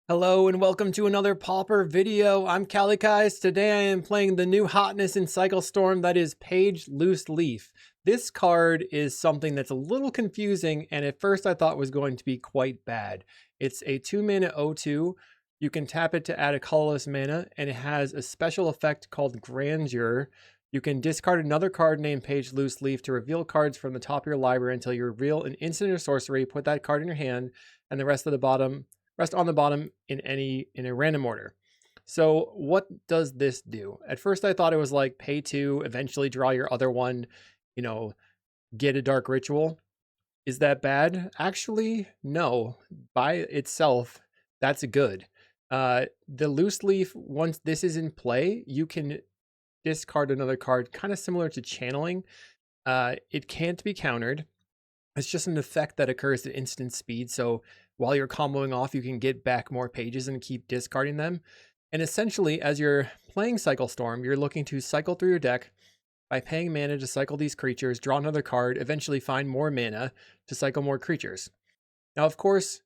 Hello and welcome to another Pauper video. I'm Kalikaiz. Today I am playing the new hotness in Cycle Storm, that is Page Loose Leaf. This card is something that's a little confusing and at first I thought was going to be quite bad. It's a 2-mana 0/2. You can tap it to add a colorless mana and it has a special effect called Grandeur. You can discard another card named Page Loose Leaf to reveal cards from the top of your library until you reveal an instant or sorcery, put that card in your hand, and the rest on the bottom in a random order. So what does this do? At first I thought it was like pay 2, eventually draw your other one, get a dark ritual. Is that bad? Actually, no. By itself, that's good. The loose leaf, once this is in play, you can discard another card, kind of similar to channeling. It can't be countered. It's just an effect that occurs at instant speed. So while you're comboing off, you can get back more pages and keep discarding them. And essentially, as you're playing Cycle Storm, you're looking to cycle through your deck by paying mana to cycle these creatures, draw another card, eventually find more mana to cycle more creatures. Now, of course,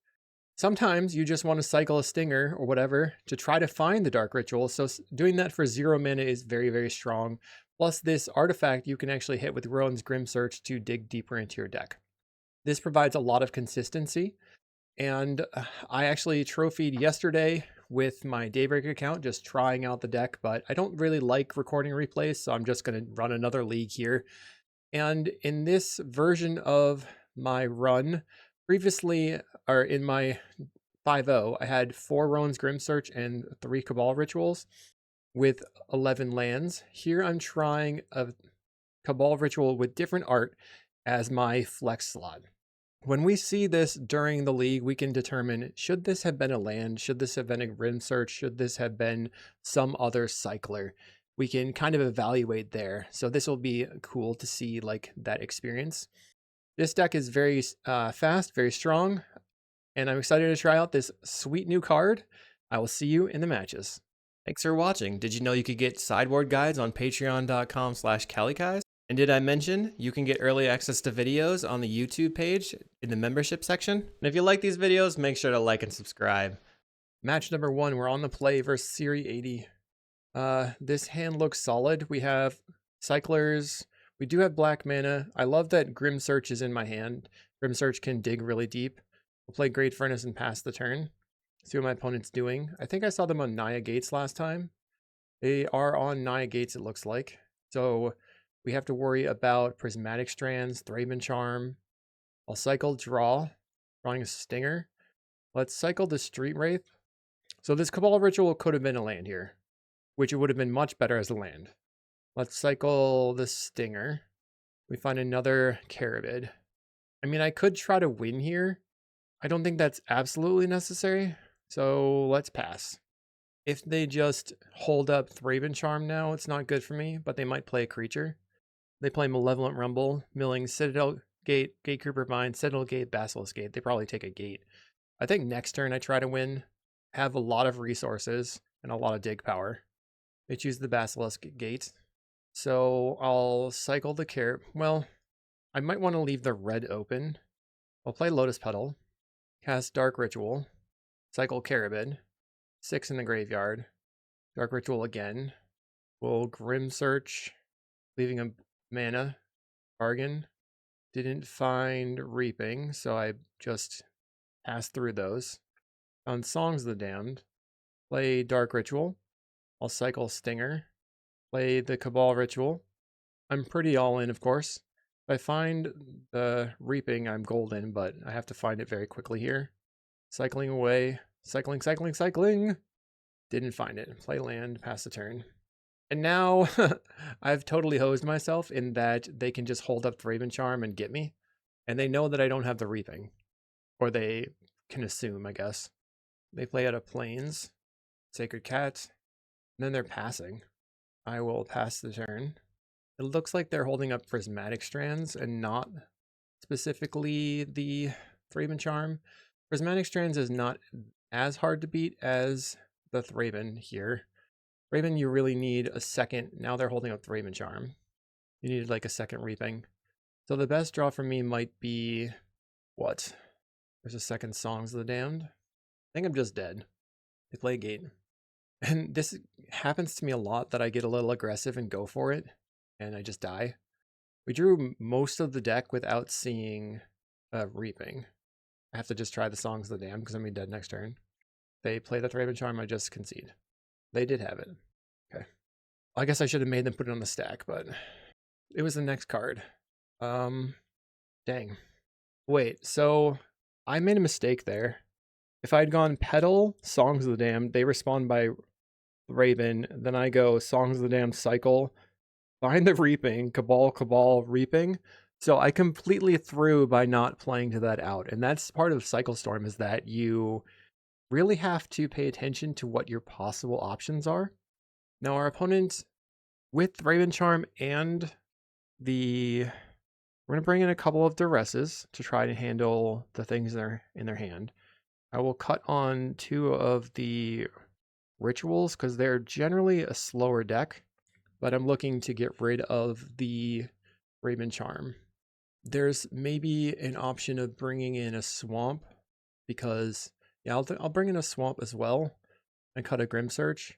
sometimes you just want to cycle a Stinger or whatever to try to find the Dark Ritual. So doing that for 0 mana is very, very strong. Plus this artifact you can actually hit with Rowan's Grim Search to dig deeper into your deck. This provides a lot of consistency. And I actually trophied yesterday with my Daybreak account, just trying out the deck, but I don't really like recording replays, so I'm just going to run another league here. And in this version of my run, previously, or in my 5-0, I had 4 Rowan's Grim Search and 3 Cabal Rituals with 11 lands. Here I'm trying a Cabal Ritual with different art as my flex slot. When we see this during the league, we can determine, should this have been a land? Should this have been a Grim Search? Should this have been some other cycler? We can kind of evaluate there. So this will be cool to see like that experience. This deck is very fast, very strong, and I'm excited to try out this sweet new card. I will see you in the matches. Thanks for watching. Did you know you could get sideboard guides on patreon.com/Kalikaiz? And did I mention you can get early access to videos on the YouTube page in the membership section? And if you like these videos, make sure to like and subscribe. Match number 1, we're on the play versus Siri 80. This hand looks solid. We have cyclers. We do have black mana. I love that Grim Search is in my hand. Grim Search can dig really deep. We'll play Great Furnace and pass the turn. See what my opponent's doing. I think I saw them on Naya Gates last time. They are on Naya Gates, it looks like. So we have to worry about Prismatic Strands, Thraben Charm. I'll cycle drawing a Stinger. Let's cycle the Street Wraith. So this Cabal Ritual could have been a land here, which it would have been much better as a land. Let's cycle the Stinger. We find another Carabid. I mean, I could try to win here. I don't think that's absolutely necessary, so let's pass. If they just hold up Thraben Charm now, it's not good for me, but they might play a creature. They play Malevolent Rumble, Milling, Citadel Gate, Gatekeeper Vine, Citadel Gate, Basilisk Gate. They probably take a gate. I think next turn I try to win, have a lot of resources and a lot of dig power. They choose the Basilisk Gate. So I'll cycle the well, I might want to leave the red open. I'll play Lotus Petal, cast Dark Ritual, cycle Carabid, 6 in the graveyard, Dark Ritual again. We'll Grim Search, leaving a mana, bargain. Didn't find Reaping, so I just passed through those. Found Songs of the Damned. Play Dark Ritual. I'll cycle Stinger. Play the Cabal Ritual. I'm pretty all in, of course. If I find the Reaping, I'm golden, but I have to find it very quickly here. Cycling away. Cycling. Didn't find it. Play land, pass the turn. And now I've totally hosed myself in that they can just hold up Thraben Charm and get me. And they know that I don't have the Reaping. Or they can assume, I guess. They play out of Plains, Sacred Cat, and then they're passing. I will pass the turn. It looks like they're holding up Prismatic Strands and not specifically the Thraben Charm. Prismatic Strands is not as hard to beat as the Thraben here. Thraben, you really need a second. Now they're holding up Thraben Charm. You need like a second Reaping. So the best draw for me might be what? There's a second Songs of the Damned. I think I'm just dead. They play a gate. And this happens to me a lot, that I get a little aggressive and go for it, and I just die. We drew most of the deck without seeing Reaping. I have to just try the Songs of the Damned because I'm going to be dead next turn. They play the Thraben Charm, I just concede. They did have it. Okay. I guess I should have made them put it on the stack, but it was the next card. Dang. Wait, so I made a mistake there. If I'd gone Petal, Songs of the Damned, they respond by Raven, then I go Songs of the Damned, cycle, find the Reaping, Cabal, Reaping. So I completely threw by not playing to that out. And that's part of Cycle Storm, is that you really have to pay attention to what your possible options are. Now our opponent, with Raven Charm and we're going to bring in a couple of Duresses to try to handle the things that are in their hand. I will cut on 2 of the Rituals because they're generally a slower deck, but I'm looking to get rid of the Raven Charm. There's maybe an option of bringing in a Swamp, because yeah, I'll bring in a Swamp as well and cut a Grim Search.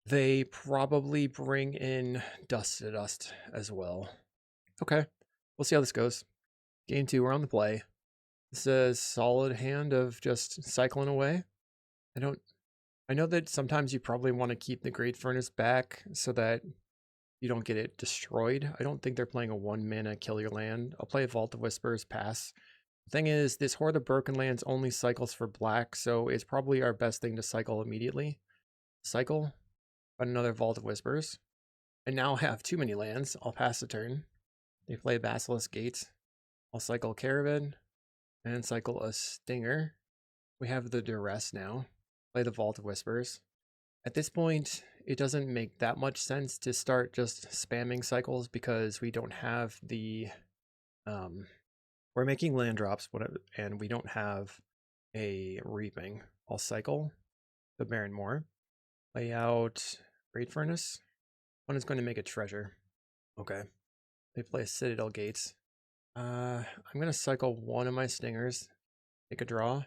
They probably bring in Dust to Dust as well. Okay, we'll see how this goes. Game 2, we're on the play. This is a solid hand of just cycling away. I know that sometimes you probably want to keep the Great Furnace back so that you don't get it destroyed. I don't think they're playing a 1-mana kill your land. I'll play Vault of Whispers, pass. The thing is, this Horde of Broken Lands only cycles for black, so it's probably our best thing to cycle immediately. Cycle, another Vault of Whispers. And now I have too many lands. I'll pass the turn. They play Basilisk Gate. I'll cycle Caravan and cycle a Stinger. We have the Duress now. Play the Vault of Whispers. At this point, it doesn't make that much sense to start just spamming cycles because we don't have the... we're making land drops, and we don't have a Reaping. I'll cycle the Baron Moor. Lay out Great Furnace. One is going to make a Treasure. Okay. They play Citadel Gates. I'm going to cycle one of my Stingers. Take a draw.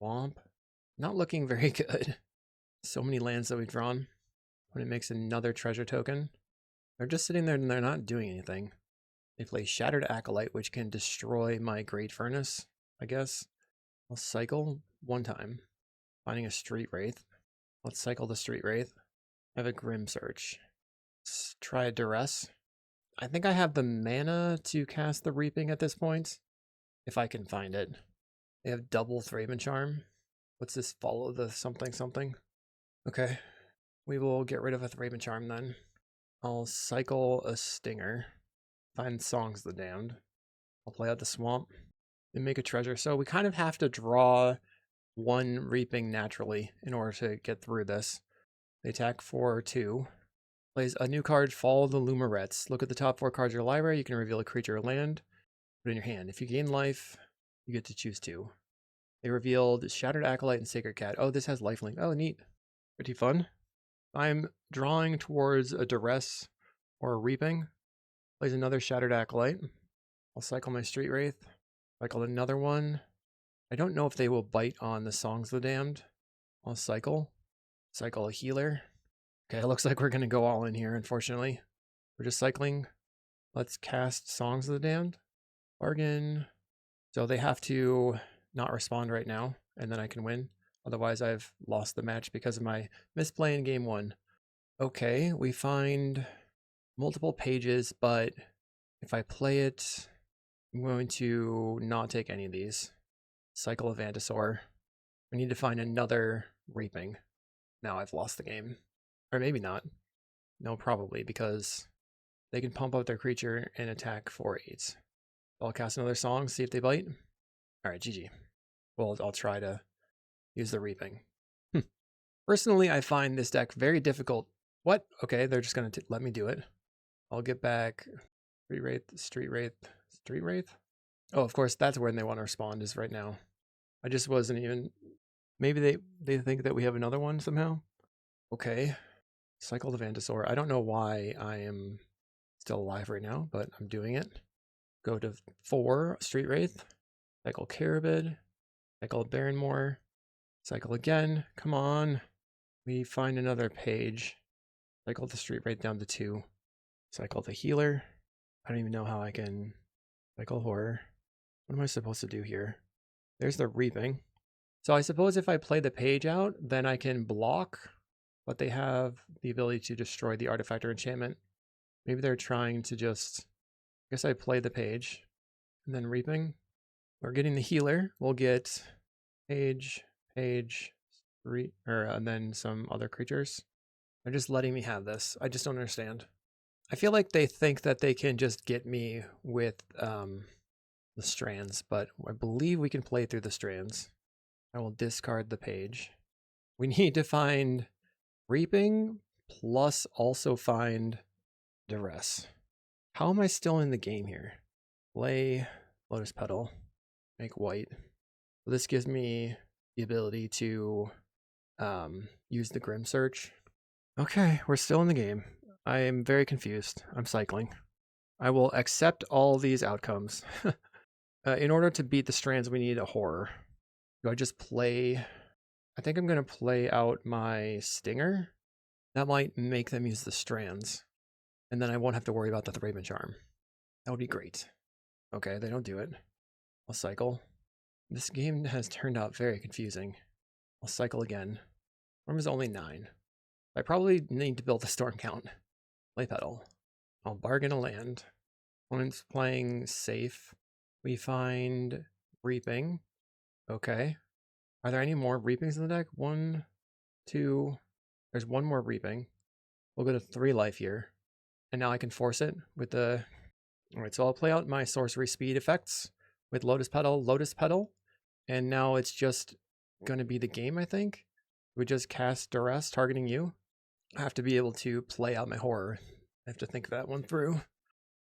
Womp. Not looking very good. So many lands that we've drawn. When it makes another treasure token. They're just sitting there and they're not doing anything. They play Shattered Acolyte, which can destroy my Great Furnace, I guess. I'll cycle one time. Finding a Street Wraith. Let's cycle the Street Wraith. I have a Grim Search. Let's try a Duress. I think I have the mana to cast the Reaping at this point, if I can find it. They have double Thraben Charm. What's this? Follow the something something. Okay, we will get rid of a Thraben Charm then. I'll cycle a Stinger. Find Songs of the Damned. I'll play out the Swamp and make a Treasure. So we kind of have to draw one Reaping naturally in order to get through this. They attack for 2. Plays a new card, Follow the Lumerets. Look at the top 4 cards of your library. You can reveal a creature or land. Put it in your hand. If you gain life, you get to choose 2. They revealed Shattered Acolyte and Sacred Cat. Oh, this has lifelink. Oh, neat. Pretty fun. I'm drawing towards a Duress or a Reaping. Plays another Shattered Acolyte. I'll cycle my Street Wraith. Cycle another one. I don't know if they will bite on the Songs of the Damned. I'll cycle. Cycle a Healer. Okay, it looks like we're going to go all in here, unfortunately. We're just cycling. Let's cast Songs of the Damned. Bargain. So they have to not respond right now, and then I can win. Otherwise, I've lost the match because of my misplay in game 1. Okay, we find multiple pages, but if I play it, I'm going to not take any of these. Cycle of Vantasaur. We need to find another Reaping. Now I've lost the game. Or maybe not. No, probably, because they can pump up their creature and attack for 8. I'll cast another song, see if they bite. Alright, GG. Well, I'll try to use the Reaping. Personally, I find this deck very difficult. What? Okay, they're just going to let me do it. I'll get back Street Wraith, Street Wraith, Street Wraith. Oh, of course, that's when they want to respond, is right now. I just wasn't even... Maybe they think that we have another one somehow? Okay. Cycle the Vantasaur. I don't know why I am still alive right now, but I'm doing it. Go to 4, Street Wraith. Cycle Carabid. Cycle Baron Moor. Cycle again. Come on. We find another page. Cycle the street right down to 2. Cycle the healer. I don't even know how I can cycle horror. What am I supposed to do here? There's the reaping. So I suppose if I play the page out, then I can block, but they have the ability to destroy the artifact or enchantment. Maybe they're trying to just, I guess I play the page and then reaping. We're getting the healer. We'll get page, and then some other creatures. They're just letting me have this. I just don't understand. I feel like they think that they can just get me with the strands, but I believe we can play through the strands. I will discard the page. We need to find reaping plus also find duress. How am I still in the game here? Play lotus petal, make white. This gives me the ability to use the grim search. Okay, we're still in the game. I am very confused. I'm cycling. I will accept all these outcomes. In order to beat the strands, we need a horror. Do I just play? I think I'm going to play out my Stinger. That might make them use the strands. And then I won't have to worry about the Raven Charm. That would be great. Okay, they don't do it. I'll cycle. This game has turned out very confusing. I'll cycle again. Storm is only 9. I probably need to build a storm count. Play petal. I'll bargain a land. Opponent's playing safe. We find reaping. Okay. Are there any more reapings in the deck? 1, 2. There's one more reaping. We'll go to 3 life here. And now I can force it with the... Alright, so I'll play out my sorcery speed effects with Lotus Petal. And now it's just going to be the game, I think. We just cast Duress targeting you. I have to be able to play out my horror. I have to think that one through.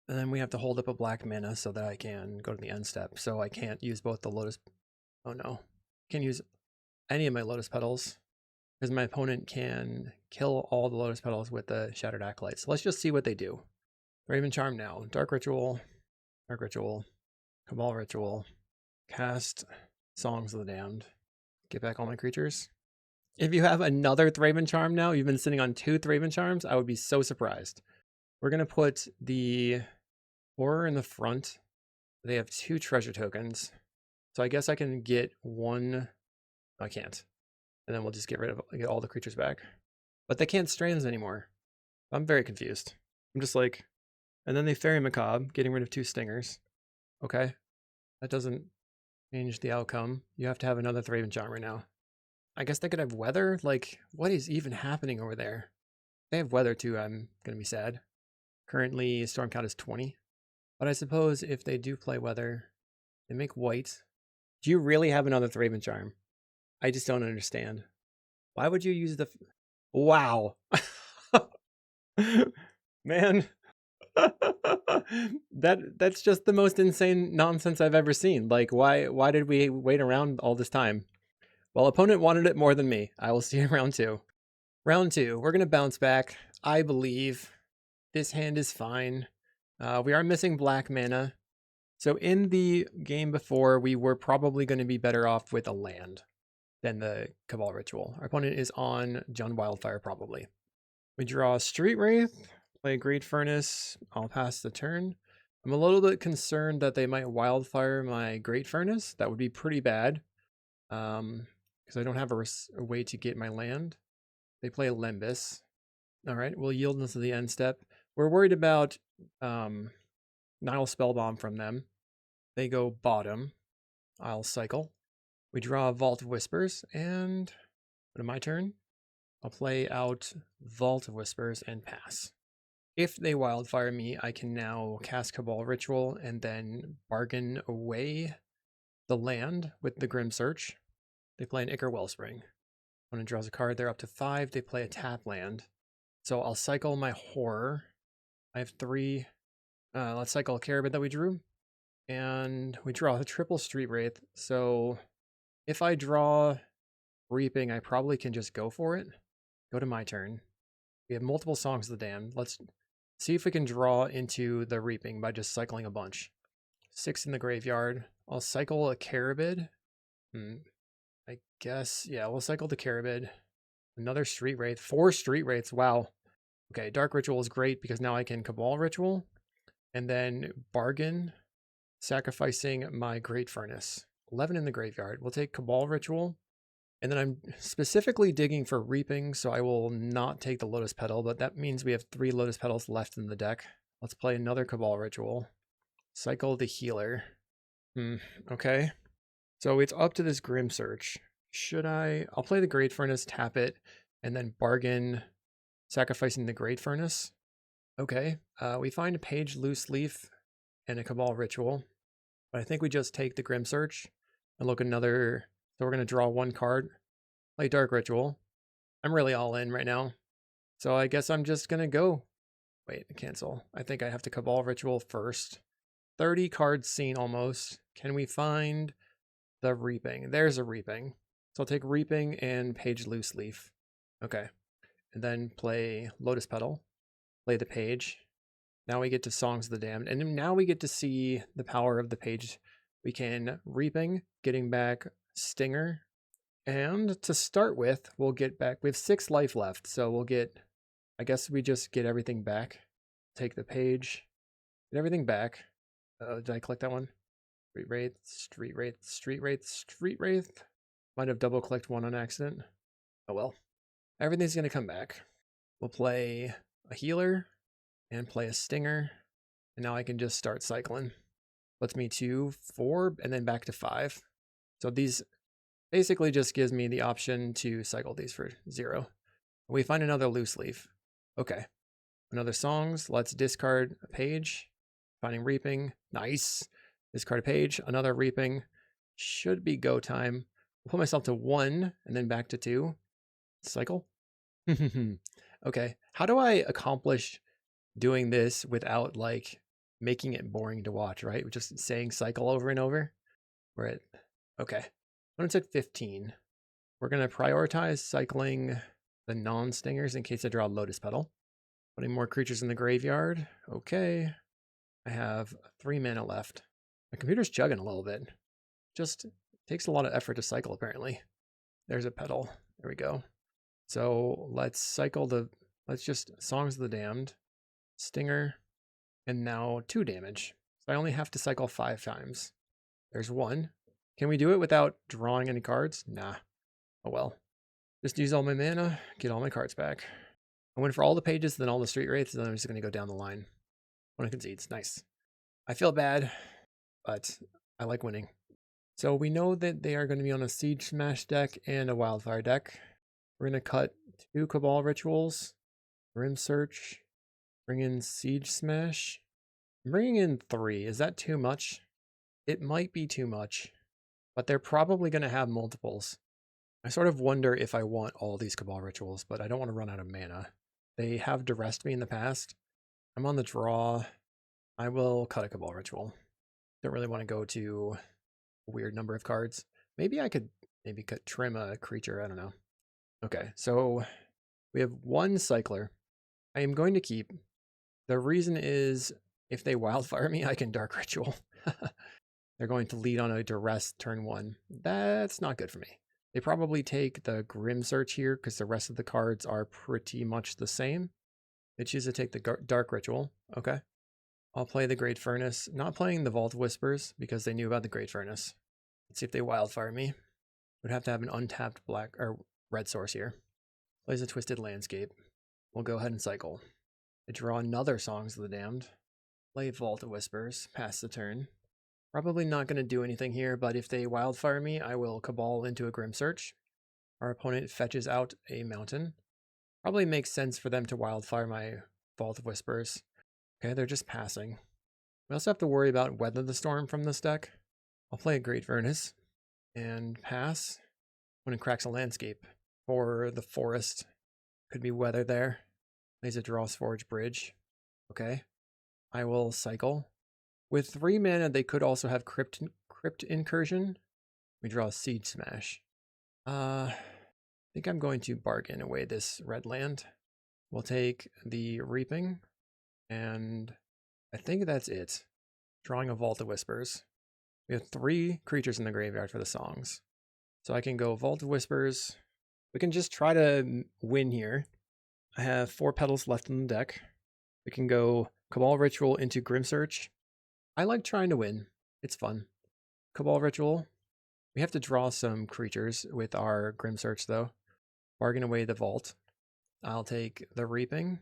And then we have to hold up a black mana so that I can go to the end step. So I can't use both the Lotus... Oh no. I can't use any of my Lotus Petals because my opponent can kill all the Lotus Petals with the Shattered Acolyte. So let's just see what they do. Raven Charm now. Dark Ritual, Cabal Ritual, cast Songs of the Damned, get back all my creatures. If you have another Thraben Charm now, you've been sitting on 2 Thraben Charms, I would be so surprised. We're going to put the horror in the front. They have 2 treasure tokens. So I guess I can get 1. I can't. And then we'll just get all the creatures back. But they can't strands anymore. I'm very confused. I'm just like... And then they Fairy Macabre, getting rid of 2 stingers. Okay. That doesn't change the outcome. You have to have another Thraben Charm right now. I guess they could have weather? Like, what is even happening over there? If they have weather too, I'm going to be sad. Currently, storm count is 20. But I suppose if they do play weather, they make white. Do you really have another Thraben Charm? I just don't understand. Why would you use the... Wow. Man. That's just the most insane nonsense I've ever seen. Like, why did we wait around all this time? Well, opponent wanted it more than me. I will see you in round 2. Round 2, we're going to bounce back. I believe this hand is fine. We are missing black mana. So in the game before, we were probably going to be better off with a land than the Cabal Ritual. Our opponent is on John Wildfire, probably. We draw Street Wraith, play Great Furnace. I'll pass the turn. I'm a little bit concerned that they might Wildfire my Great Furnace. That would be pretty bad. Because I don't have a way to get my land. They play Limbus. All right, we'll yield into the end step. We're worried about Nile Spellbomb from them. They go bottom. I'll cycle. We draw Vault of Whispers, and go to my turn. I'll play out Vault of Whispers and pass. If they Wildfire me, I can now cast Cabal Ritual and then bargain away the land with the Grim Search. They play an Ichor Wellspring. When it draws a card, they're up to 5. They play a tap land. So I'll cycle my Horror. I have 3. Let's cycle a Carabid that we drew. And we draw a triple Street Wraith. So if I draw Reaping, I probably can just go for it. Go to my turn. We have multiple Songs of the Damned. Let's see if we can draw into the Reaping by just cycling a bunch. 6 in the graveyard. I'll cycle a Carabid. I guess, yeah, we'll cycle the Carabid. Another Street Wraith. 4 Street Wraiths. Wow. Okay, Dark Ritual is great because now I can Cabal Ritual and then bargain, sacrificing my Great Furnace. 11 in the graveyard. We'll take Cabal Ritual. And then I'm specifically digging for Reaping, so I will not take the Lotus Petal, but that means we have 3 Lotus Petals left in the deck. Let's play another Cabal Ritual. Cycle the Healer. Okay. So it's up to this Grim Search. Should I? I'll play the Great Furnace, tap it, and then bargain, sacrificing the Great Furnace. Okay. We find a Page Loose Leaf and a Cabal Ritual. But I think we just take the Grim Search and look another. So we're going to draw 1 card, play Dark Ritual. I'm really all in right now. So I guess I'm just going to go. Wait, cancel. I think I have to Cabal Ritual first. 30 cards seen almost. Can we find the Reaping? There's a Reaping. So I'll take Reaping and Page Loose Leaf. Okay. And then play Lotus Petal. Play the Page. Now we get to Songs of the Damned. And now we get to see the power of the Page. We can Reaping, getting back Stinger. And to start with, we'll get back. We have 6 life left. So we'll get, I guess we just get everything back. Take the Page. Get everything back. Did I click that one? Street Wraith, Street Wraith, Street Wraith, Street Wraith. Might have double clicked one on accident. Oh well. Everything's going to come back. We'll play a Healer and play a Stinger. And now I can just start cycling. Puts me to 4 and then back to 5. So these basically just gives me the option to cycle these for 0. We find another Loose Leaf. Okay. Another Songs. Let's discard a Page. Finding Reaping. Nice. Discard a Page. Another Reaping. Should be go time. I'll put myself to 1 and then back to 2. Cycle. Okay. How do I accomplish doing this without like making it boring to watch, right? Just saying cycle over and over. We're at, okay. I'm going to take 15. We're going to prioritize cycling the non-stingers in case I draw a Lotus Petal. Putting more creatures in the graveyard. Okay. I have 3 mana left. My computer's chugging a little bit. Just takes a lot of effort to cycle, apparently. There's a petal. There we go. So let's cycle the, let's just Songs of the Damned, Stinger, and now 2 damage. So I only have to cycle 5 times. There's 1. Can we do it without drawing any cards? Nah. Oh well. Just use all my mana, get all my cards back. I went for all the Pages, then all the Street Wraiths, and then I'm just going to go down the line. One concedes. Nice. I feel bad, but I like winning. So we know that they are going to be on a Siege Smash deck and a Wildfire deck. We're going to cut 2 Cabal Rituals, Grim Search, bring in Siege Smash. I'm bringing in 3. Is that too much? It might be too much, but they're probably going to have multiples. I sort of wonder if I want all these Cabal Rituals, but I don't want to run out of mana. They have duressed me in the past. I'm on the draw. I will cut a Cabal Ritual. Don't really want to go to a weird number of cards. Maybe I could trim a creature. I don't know. Okay, so we have 1 Cycler. I am going to keep. The reason is if they Wildfire me, I can Dark Ritual. They're going to lead on a duress turn 1. That's not good for me. They probably take the Grim Search here because the rest of the cards are pretty much the same. They choose to take the Dark Ritual. Okay. I'll play the Great Furnace. Not playing the Vault of Whispers because they knew about the Great Furnace. Let's see if they Wildfire me. Would have to have an untapped black or red source here. Plays a Twisted Landscape. We'll go ahead and cycle. I draw another Songs of the Damned. Play Vault of Whispers. Pass the turn. Probably not going to do anything here, but if they Wildfire me, I will Cabal into a Grim Search. Our opponent fetches out a mountain. Probably makes sense for them to Wildfire my Vault of Whispers. Okay, they're just passing. We also have to worry about Weather the Storm from this deck. I'll play a Great Furnace and pass. When it cracks a Landscape for the forest. Could be weather there. Plays a Dross Forge Bridge. Okay. I will cycle. With 3 mana, they could also have Crypt Incursion. We draw a Siege Smash. I think I'm going to bargain away this red land. We'll take the Reaping. And I think that's it. Drawing a Vault of Whispers. We have 3 creatures in the graveyard for the songs. So I can go Vault of Whispers We can just try to win here. I have 4 petals left in the deck. We can go Cabal Ritual into Grim Search. I like trying to win. It's fun. Cabal Ritual. We have to draw some creatures with our Grim Search, though. Bargain away the vault. I'll take the Reaping.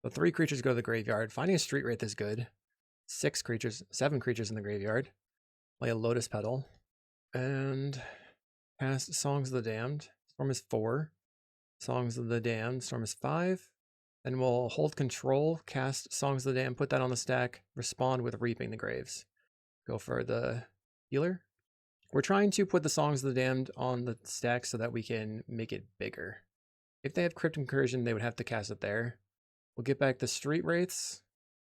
The 3 creatures go to the graveyard. Finding a Street Wraith is good. 7 creatures in the graveyard. Play a Lotus Petal. And cast Songs of the Damned. Storm is 4. Songs of the Damned. Storm is 5. Then we'll hold control, cast Songs of the Damned, put that on the stack, respond with Reaping the Graves. Go for the healer. We're trying to put the Songs of the Damned on the stack so that we can make it bigger. If they have Crypt Incursion, they would have to cast it there. We'll get back the Street Wraiths,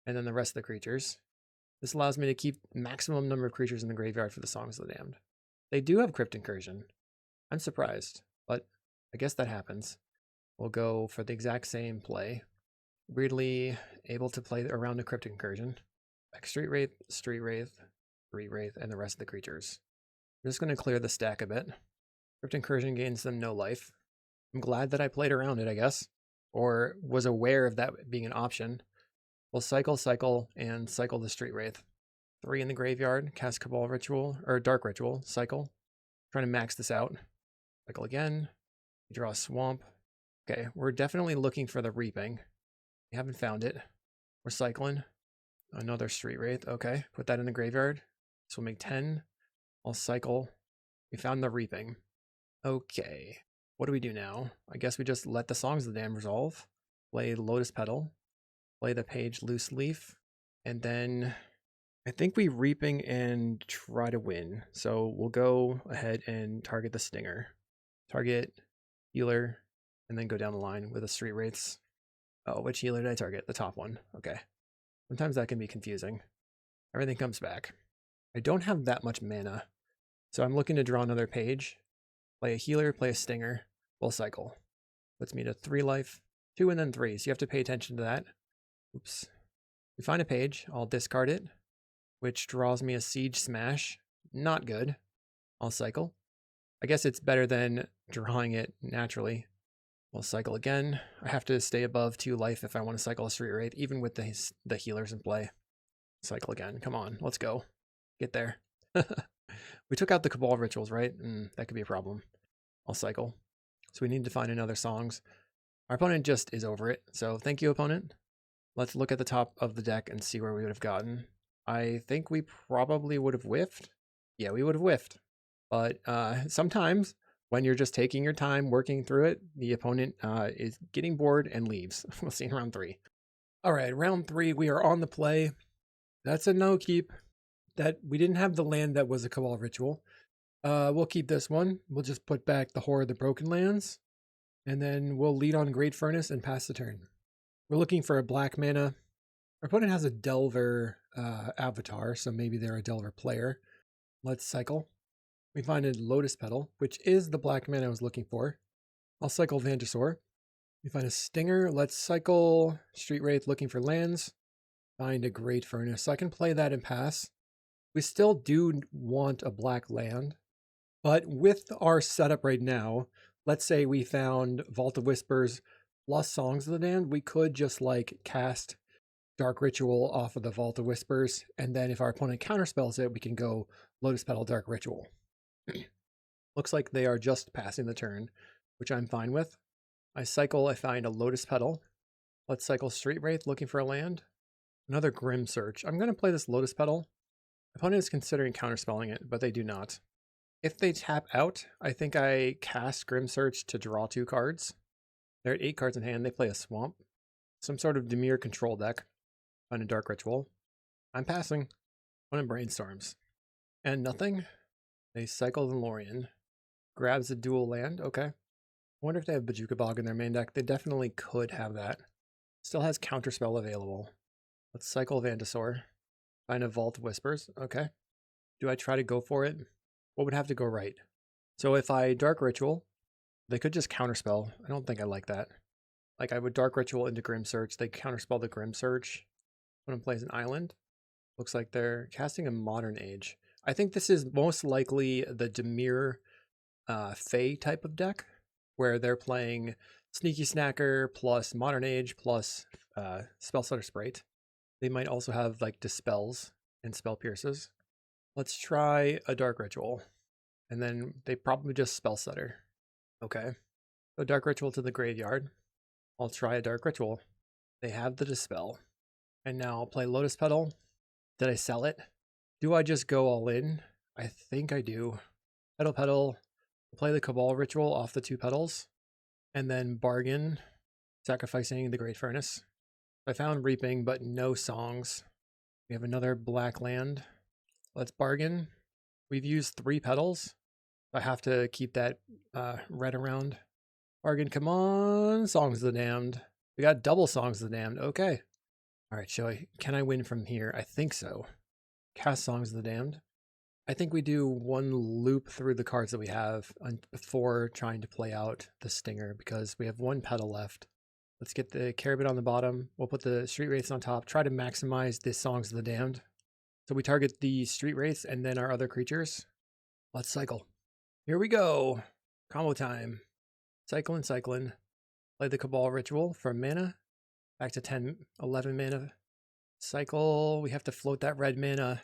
and then the rest of the creatures. This allows me to keep maximum number of creatures in the graveyard for the Songs of the Damned. They do have Crypt Incursion. I'm surprised, but I guess that happens. We'll go for the exact same play. Weirdly able to play around a Crypt Incursion. Back Street Wraith, Street Wraith, Street Wraith, and the rest of the creatures. I'm just going to clear the stack a bit. Crypt Incursion gains them no life. I'm glad that I played around it, I guess. Or was aware of that being an option. We'll cycle, and cycle the Street Wraith. 3 in the graveyard, cast Cabal Ritual, or Dark Ritual, cycle. Trying to max this out. Cycle again. Draw a Swamp. Okay, we're definitely looking for the Reaping. We haven't found it. We're cycling. Another Street Wraith. Okay, put that in the graveyard. This will make 10. I'll cycle. We found the Reaping. Okay, what do we do now? I guess we just let the Songs of the Damned resolve. Play Lotus Petal. Play the Page Loose Leaf. And then I think we Reaping and try to win. So we'll go ahead and target the Stinger. Target healer. And then go down the line with the Street Wraiths. Oh, which healer did I target? The top one. Okay. Sometimes that can be confusing. Everything comes back. I don't have that much mana, so I'm looking to draw another page. Play a healer, play a Stinger. We'll cycle. Puts me to 3 life, 2 and then 3, so you have to pay attention to that. Oops. We find a page. I'll discard it, which draws me a Siege Smash. Not good. I'll cycle. I guess it's better than drawing it naturally. We'll cycle again. I have to stay above 2 life if I want to cycle a Street Wraith, even with the healers in play. Cycle again. Come on, let's go. Get there. We took out the Cabal Rituals, right? That could be a problem. I'll cycle. So we need to find another Songs. Our opponent just is over it. So thank you, opponent. Let's look at the top of the deck and see where we would have gotten. I think we probably would have whiffed. Yeah, we would have whiffed. But sometimes when you're just taking your time working through it, the opponent is getting bored and leaves. We'll see in round 3. All right, round 3, we are on the play. That's a no keep. That we didn't have the land that was a Cabal Ritual. We'll keep this one. We'll just put back the Horror of the Broken Lands. And then we'll lead on Great Furnace and pass the turn. We're looking for a black mana. Our opponent has a Delver avatar, so maybe they're a Delver player. Let's cycle. We find a Lotus Petal, which is the black mana I was looking for. I'll cycle Vantasaur. We find a Stinger. Let's cycle Street Wraith looking for lands. Find a Great Furnace. So I can play that and pass. We still do want a black land. But with our setup right now, let's say we found Vault of Whispers plus Songs of the Damned, we could just like cast Dark Ritual off of the Vault of Whispers. And then if our opponent counterspells it, we can go Lotus Petal, Dark Ritual. Looks like they are just passing the turn, which I'm fine with. I cycle, I find a Lotus Petal. Let's cycle Street Wraith looking for a land. Another Grim Search. I'm going to play this Lotus Petal. Opponent is considering counterspelling it, but they do not. If they tap out, I think I cast Grim Search to draw 2 cards. They're at 8 cards in hand. They play a Swamp. Some sort of Dimir control deck. Find a Dark Ritual. I'm passing. Opponent brainstorms. And nothing. They cycle the Lorien. Grabs a dual land. Okay. I wonder if they have Bojuka Bog in their main deck. They definitely could have that. Still has Counterspell available. Let's cycle Vantasaur. Find a Vault of Whispers. Okay. Do I try to go for it? What would have to go right? So if I Dark Ritual, they could just Counterspell. I don't think I like that. Like I would Dark Ritual into Grim Search. They Counterspell the Grim Search. When it plays an island. Looks like they're casting a Modern Age. I think this is most likely the Dimir Fae type of deck. where they're playing Sneaky Snacker plus Modern Age plus Spell Stutter Sprite. They might also have like Dispels and Spell Pierces. Let's try a Dark Ritual. And then they probably just Spell Stutter. Okay. So Dark Ritual to the graveyard. I'll try a Dark Ritual. They have the Dispel. And now I'll play Lotus Petal. Did I sell it? Do I just go all in? I think I do. Petal Petal. Play the Cabal Ritual off the 2 petals. And then bargain, sacrificing the Great Furnace. I found Reaping, but no songs. We have another black land. Let's bargain. We've used 3 petals. I have to keep that red around. Bargain, come on. Songs of the Damned. We got double Songs of the Damned. Okay. All right, can I win from here? I think so. Cast Songs of the Damned. I think we do 1 loop through the cards that we have before trying to play out the Stinger, because we have 1 petal left. Let's get the Carabid on the bottom. We'll put the Street Wraiths on top. Try to maximize this Songs of the Damned. So we target the Street Wraiths and then our other creatures. Let's cycle. Here we go. Combo time. Cycling. Play the Cabal Ritual for mana. Back to 10, 11 mana. Cycle. We have to float that red mana.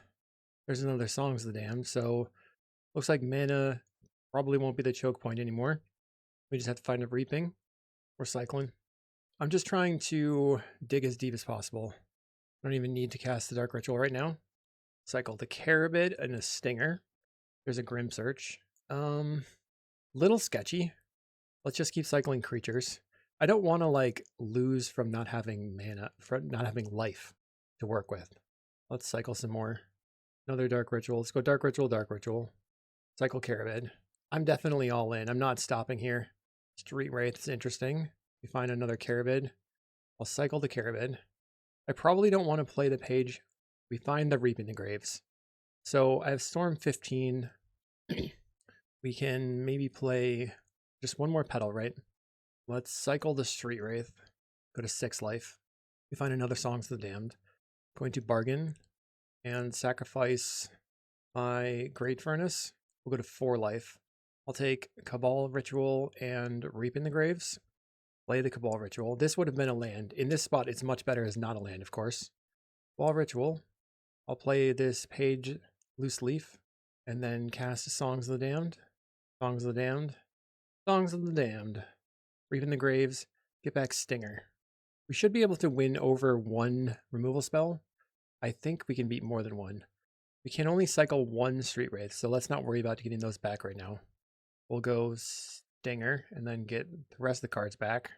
There's another Songs of the Damned, so looks like mana probably won't be the choke point anymore. We just have to find a Reaping. We're cycling. I'm just trying to dig as deep as possible. I don't even need to cast the Dark Ritual right now. Cycle the Carabid and a Stinger. There's a Grim Search. Little sketchy. Let's just keep cycling creatures. I don't want to like lose from not having mana, from not having life to work with. Let's cycle some more. Another Dark Ritual. Let's go Dark Ritual. Cycle Carabid. I'm definitely all in. I'm not stopping here. Street Wraith is interesting. We find another Carabid. I'll cycle the Carabid. I probably don't want to play the page. We find the Reaping the Graves. So I have Storm 15. We can maybe play just 1 more petal, right? Let's cycle the Street Wraith. Go to 6 life. We find another Songs of the Damned. Going to bargain and sacrifice my Great Furnace. We'll go to 4 life. I'll take Cabal Ritual and Reaping the Graves. Play the Cabal Ritual. This would have been a land. In this spot, it's much better as not a land, of course. Cabal Ritual. I'll play this page Loose Leaf and then cast Songs of the Damned. Songs of the Damned. Songs of the Damned. Reaping the Graves. Get back Stinger. We should be able to win over 1 removal spell. I think we can beat more than 1. We can only cycle 1 Street Wraith, so let's not worry about getting those back right now. We'll go Stinger and then get the rest of the cards back.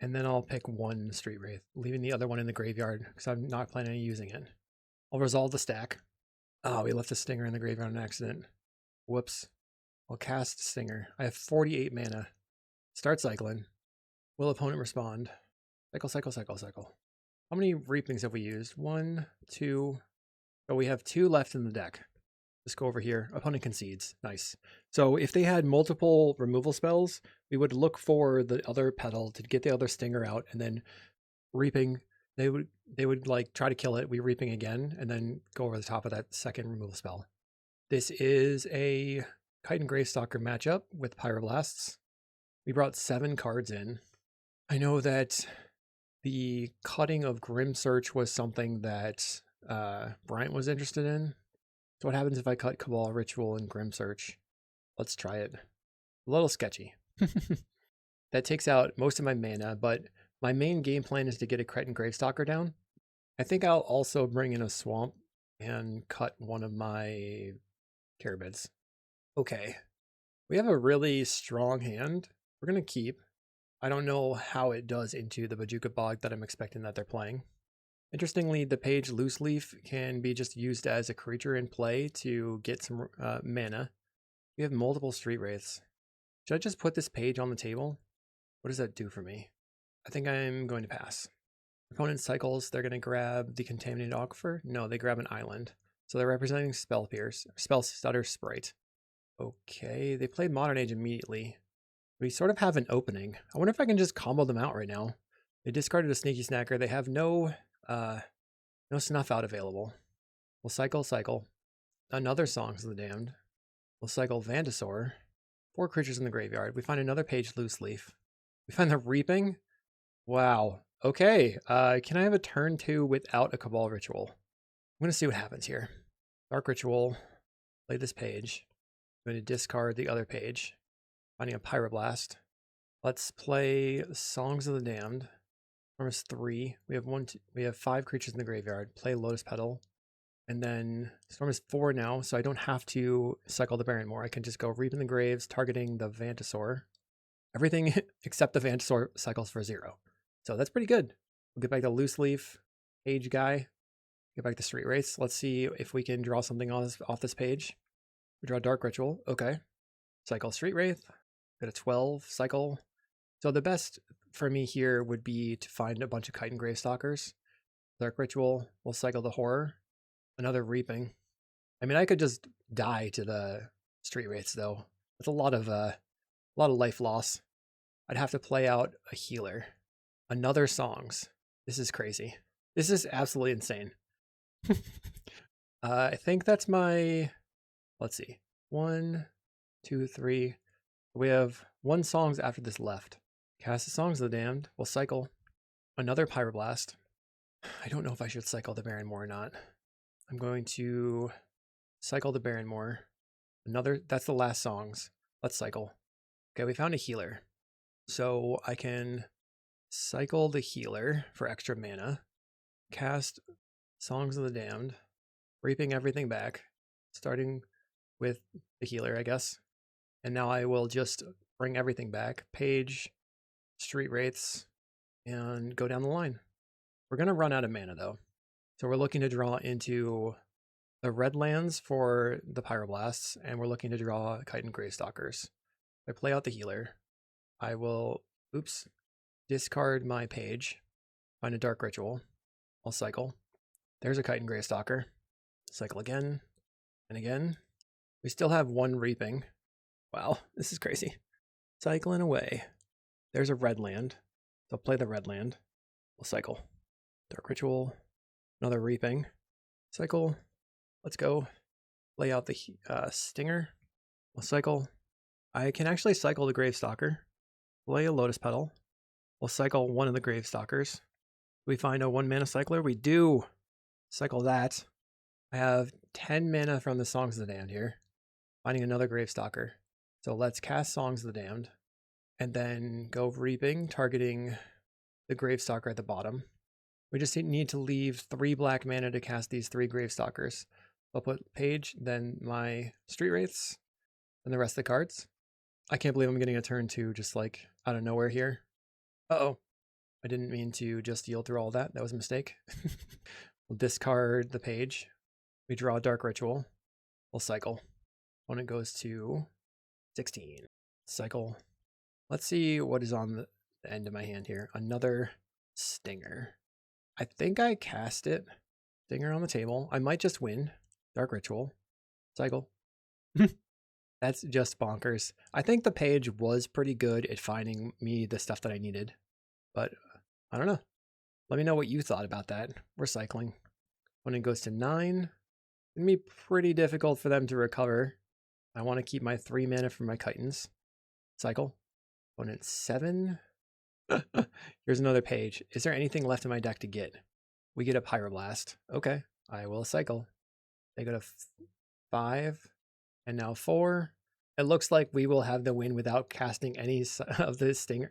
And then I'll pick 1 Street Wraith, leaving the other one in the graveyard because I'm not planning on using it. I'll resolve the stack. Oh, we left the Stinger in the graveyard on accident. Whoops. I'll cast Stinger. I have 48 mana. Start cycling. Will opponent respond? Cycle. How many Reapings have we used? 1, 2. Oh, we have 2 left in the deck. Let's go over here. Opponent concedes. Nice. So if they had multiple removal spells, we would look for the other petal to get the other Stinger out, and then Reaping. They would like try to kill it. We Reaping again, and then go over the top of that second removal spell. This is a Chitin Gravestalker matchup with Pyroblasts. We brought 7 cards in. I know that the cutting of Grim Search was something that Bryant was interested in. So what happens if I cut Cabal Ritual and Grim Search? Let's try it. A little sketchy. That takes out most of my mana, but my main game plan is to get a Chitin Gravestalker down. I think I'll also bring in a Swamp and cut one of my Carabids. Okay. We have a really strong hand. We're going to keep. I don't know how it does into the Bojuka Bog that I'm expecting that they're playing. Interestingly, the page Loose Leaf can be just used as a creature in play to get some mana. We have multiple Street Wraiths. Should I just put this page on the table? What does that do for me? I think I'm going to pass. Opponent cycles, they're going to grab the Contaminated Aquifer. No, they grab an island. So they're representing Spell Stutter Sprite. Okay, they played Modern Age immediately. We sort of have an opening. I wonder if I can just combo them out right now. They discarded a Sneaky Snacker. They have no Snuff Out available. We'll cycle. Another Songs of the Damned. We'll cycle Vandasaur. 4 creatures in the graveyard. We find another page loose leaf. We find the Reaping. Wow. Okay. Can I have a turn 2 without a Cabal Ritual? I'm going to see what happens here. Dark Ritual. Play this page. I'm going to discard the other page. Finding a Pyroblast. Let's play Songs of the Damned. Storm is 3. We have 5 creatures in the graveyard. Play Lotus Petal. And then Storm is 4 now, so I don't have to cycle the Barrenmore. I can just go Reap in the Graves, targeting the Vantasaur. Everything except the Vantasaur cycles for 0. So that's pretty good. We'll get back to Loose Leaf, Page Guy, get back to Street Race. Let's see if we can draw something off this page. We draw Dark Ritual. Okay. Cycle Street Wraith. Get a 12. Cycle. So the best for me here would be to find a bunch of Chitin Gravestalkers. Dark Ritual. We'll cycle the Horror. Another Reaping. I mean, I could just die to the Street Wraiths, though. That's a lot of life loss. I'd have to play out a Healer. Another Songs. This is crazy. This is absolutely insane. I think that's my... Let's see. 1, 2, 3. We have 1 Songs after this left. Cast the Songs of the Damned. We'll cycle another Pyroblast. I don't know if I should cycle the Barrenmore or not. I'm going to cycle the Barrenmore. That's the last Songs. Let's cycle. Okay, we found a Healer. So I can cycle the Healer for extra mana. Cast Songs of the Damned. Reaping everything back. Starting with the Healer, I guess. And now I will just bring everything back. Page, Street Wraiths, and go down the line. We're going to run out of mana, though. So we're looking to draw into the red lands for the Pyroblasts, and we're looking to draw Chitin Gravestalkers. If I play out the Healer, I will, discard my page, find a Dark Ritual. I'll cycle. There's a Chitin Gravestalker. Cycle again and again. We still have 1 Reaping. Wow, this is crazy. Cycling away. There's a red land. So play the red land. We'll cycle. Dark Ritual. Another Reaping. Cycle. Let's go. Lay out the Stinger. We'll cycle. I can actually cycle the Gravestalker. Play a Lotus Petal. We'll cycle one of the Gravestalkers. We find a 1 mana cycler. We do. Cycle that. I have 10 mana from the Songs of the Damned here. Finding another Gravestalker. So let's cast Songs of the Damned. And then go Reaping, targeting the Gravestalker at the bottom. We just need to leave 3 black mana to cast these 3 Gravestalkers. I'll put Page, then my Street Wraiths, and the rest of the cards. I can't believe I'm getting a turn 2 just like out of nowhere here. Uh-oh. I didn't mean to just yield through all that. That was a mistake. We'll discard the Page. We draw a Dark Ritual. We'll cycle. Opponent goes to 16. Cycle. Let's see what is on the end of my hand here. Another Stinger. I think I cast it. Stinger on the table. I might just win. Dark Ritual. Cycle. That's just bonkers. I think the Page was pretty good at finding me the stuff that I needed. But I don't know. Let me know what you thought about that. We're cycling. When it goes to 9, it's going to be pretty difficult for them to recover. I want to keep my 3 mana for my Chitins. Cycle. Opponent 7. Here's another Page. Is there anything left in my deck to get? We get a Pyroblast. Okay, I will cycle. They go to 5, and now 4. It looks like we will have the win without casting any of the